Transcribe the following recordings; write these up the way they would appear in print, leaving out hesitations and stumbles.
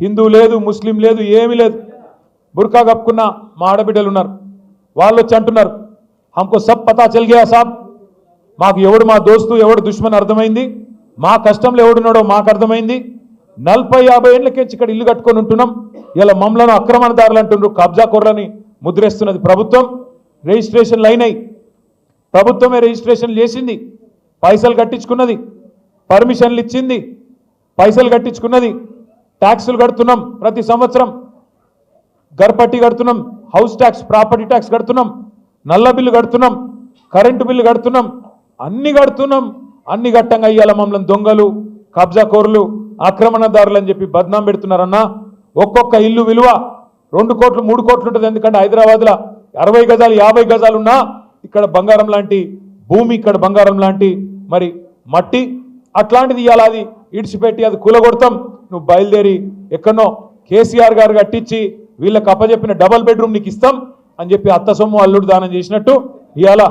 హిందూ లేదు, ముస్లిం లేదు, ఏమీ లేదు. బుర్కా కప్పుకున్న మా ఆడబిడ్డలు ఉన్నారు. వాళ్ళు వచ్చి అంటున్నారు, హమ్కో సబ్ పతా చల్ గయా సాబ్, మాకు ఎవడు మా దోస్తు ఎవడు దుష్మన్ అర్థమైంది, మా కష్టంలో ఎవడున్నాడో మాకు అర్థమైంది. 40-50 ఏళ్ళకేంచి ఇక్కడ ఇల్లు కట్టుకొని ఉంటున్నాం. ఇలా మమ్మలను ఆక్రమణదారులు అంటున్నారు, కబ్జాకోర్లని ముద్రేస్తున్నది ప్రభుత్వం. రిజిస్ట్రేషన్లు అయినాయి, ప్రభుత్వమే రిజిస్ట్రేషన్ చేసింది, పైసలు కట్టించుకున్నది, పర్మిషన్లు ఇచ్చింది, పైసలు కట్టించుకున్నది, ట్యాక్సులు కడుతున్నాం, ప్రతి సంవత్సరం గర్పట్టి కడుతున్నాం, హౌస్ ట్యాక్స్, ప్రాపర్టీ ట్యాక్స్ కడుతున్నాం, నల్ల బిల్లు కడుతున్నాం, కరెంటు బిల్లు కడుతున్నాం, అన్ని కడుతున్నాం. అన్ని గట్టంగా ఇయ్యాల మమ్మల్ని దొంగలు, కబ్జాకోరులు, ఆక్రమణదారులు అని చెప్పి బద్నాం పెడుతున్నారన్నా. ఒక్కొక్క ఇల్లు విలువ 2 కోట్లు 3 కోట్లు ఉంటుంది. ఎందుకంటే హైదరాబాద్లో 60 గజాలు 50 గజాలు ఉన్నా ఇక్కడ బంగారం లాంటి భూమి, ఇక్కడ బంగారం లాంటి మరి మట్టి, అట్లాంటిది ఇవాళ అది ఇడిచిపెట్టి అది కూలగొడతాం. నువ్వు బయలుదేరి ఎక్కడనో కేసీఆర్ గారు కట్టించి వీళ్ళకి అప్పచెప్పిన డబల్ బెడ్రూమ్ నీకు ఇస్తాం అని చెప్పి అత్త సొమ్ము అల్లుడు దానం చేసినట్టు ఇవాళ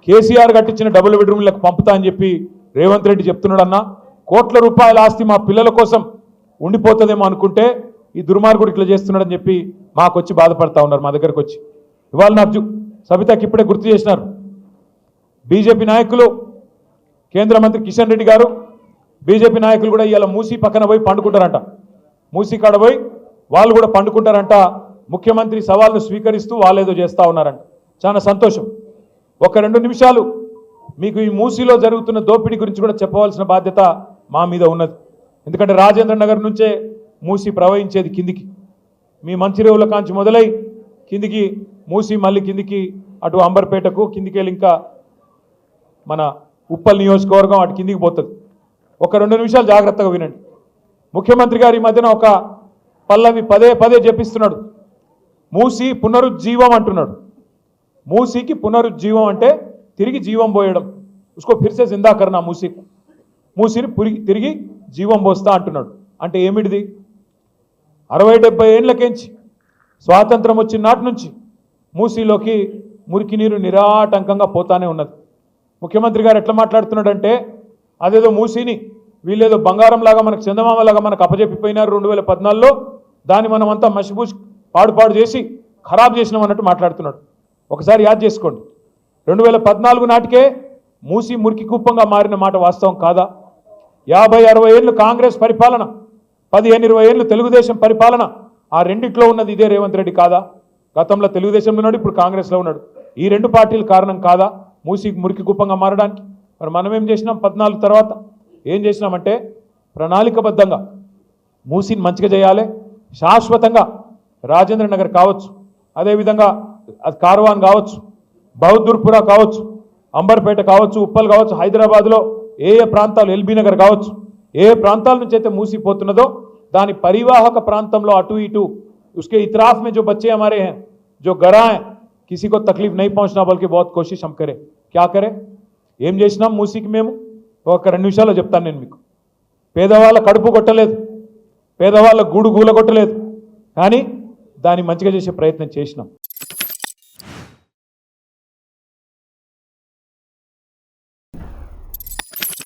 కేసీఆర్ కట్టించిన డబుల్ బెడ్రూమ్లకు పంపుతా అని చెప్పి రేవంత్ రెడ్డి చెప్తున్నాడు. అన్న, కోట్ల రూపాయల ఆస్తి మా పిల్లల కోసం ఉండిపోతుందేమో అనుకుంటే ఈ దుర్మార్గుడు ఇట్లా చేస్తున్నాడని చెప్పి మాకు వచ్చి బాధపడతా ఉన్నారు. మా దగ్గరకు వచ్చి ఇవాళ నాకు సబితకి ఇప్పుడే గుర్తు చేసినారు, బీజేపీ నాయకులు, కేంద్ర మంత్రి కిషన్ రెడ్డి గారు, బీజేపీ నాయకులు కూడా ఇవాళ మూసీ పక్కన పోయి పండుకుంటారంట. మూసీ కాడ పోయి వాళ్ళు కూడా పండుకుంటారంట. ముఖ్యమంత్రి సవాల్ను స్వీకరిస్తూ వాళ్ళేదో చేస్తూ ఉన్నారంట. చాలా సంతోషం. ఒక 2 నిమిషాలు మీకు ఈ మూసీలో జరుగుతున్న దోపిడీ గురించి కూడా చెప్పవలసిన బాధ్యత మా మీద ఉన్నది. ఎందుకంటే రాజేంద్ర నగర్ నుంచే మూసీ ప్రవహించేది కిందికి, మీ మంచిరేవుల కాంచి మొదలై కిందికి మూసీ, మళ్ళీ కిందికి అటు అంబర్పేటకు కిందికి వెళ్ళి ఇంకా మన ఉప్పల్ నియోజకవర్గం అటు కిందికి పోతుంది. ఒక 2 నిమిషాలు జాగ్రత్తగా వినండి. ముఖ్యమంత్రి గారు ఈ మధ్యన ఒక పల్లవి పదే చెప్పిస్తున్నాడు, మూసీ పునరుజ్జీవం అంటున్నాడు. మూసీకి పునరుజ్జీవం అంటే తిరిగి జీవం పోయడం. ఉస్కో ఫిర్సే జిందా కర్నా, మూసీని తిరిగి జీవం పోస్తా అంటున్నాడు. అంటే ఏమిటిది? 60-70 ఏళ్ళకేంచి స్వాతంత్రం వచ్చిన నాటి నుంచి మూసీలోకి మురికి నీరు నిరాటంకంగా పోతానే ఉన్నది. ముఖ్యమంత్రి గారు ఎట్లా మాట్లాడుతున్నాడంటే అదేదో మూసీని వీళ్ళేదో బంగారంలాగా మనకు చందమామలాగా మనకు అప్పజెప్పిపోయినారు 2014లో, దాన్ని మనం అంతా మసిపూసి పాడు చేసి ఖరాబ్ చేసినాం అన్నట్టు మాట్లాడుతున్నాడు. ఒకసారి యాద్ చేసుకోండి, 2014 నాటికే మూసీ మురికి కుప్పంగా మారిన మాట వాస్తవం కాదా? 50-60 ఏళ్ళు కాంగ్రెస్ పరిపాలన, 15-20 ఏళ్ళు తెలుగుదేశం పరిపాలన, ఆ రెండిట్లో ఉన్నది ఇదే రేవంత్ రెడ్డి కాదా? గతంలో తెలుగుదేశంలో ఉన్నాడు, ఇప్పుడు కాంగ్రెస్లో ఉన్నాడు. ఈ 2 పార్టీలు కారణం కాదా మూసీ మురికి కుప్పంగా మారడానికి? మరి మనం ఏం చేసినాం? 14 తర్వాత ఏం చేసినామంటే ప్రణాళికబద్ధంగా మూసీని మంచిగా చేయాలి, శాశ్వతంగా రాజేంద్ర నగర్ కావచ్చు, అదేవిధంగా అది కార్వాన్ కావచ్చు, బహదూర్పురా కావచ్చు, అంబర్పేట కావచ్చు, ఉప్పల్ కావచ్చు, హైదరాబాద్లో ఏ ప్రాంతాలు, ఎల్బీ నగర్ కావచ్చు, ఏ ప్రాంతాల నుంచి అయితే మూసిపోతున్నదో దాని పరివాహక ప్రాంతంలో అటు ఇటు उसके इतराफ में जो बच्चे हमारे हैं जो गरा हैं, किसी को तकलीफ नहीं पहुंचना बल्कि बहुत कोशिश हम करें. क्या करें? ఏం చేసినాం మూసీకి మేము? ఒక 2 నిమిషాల్లో చెప్తాను నేను మీకు. పేదవాళ్ళ కడుపు కొట్టలేదు, పేదవాళ్ళ గూడు గూల కొట్టలేదు, కానీ దాన్ని మంచిగా చేసే ప్రయత్నం చేసినాం.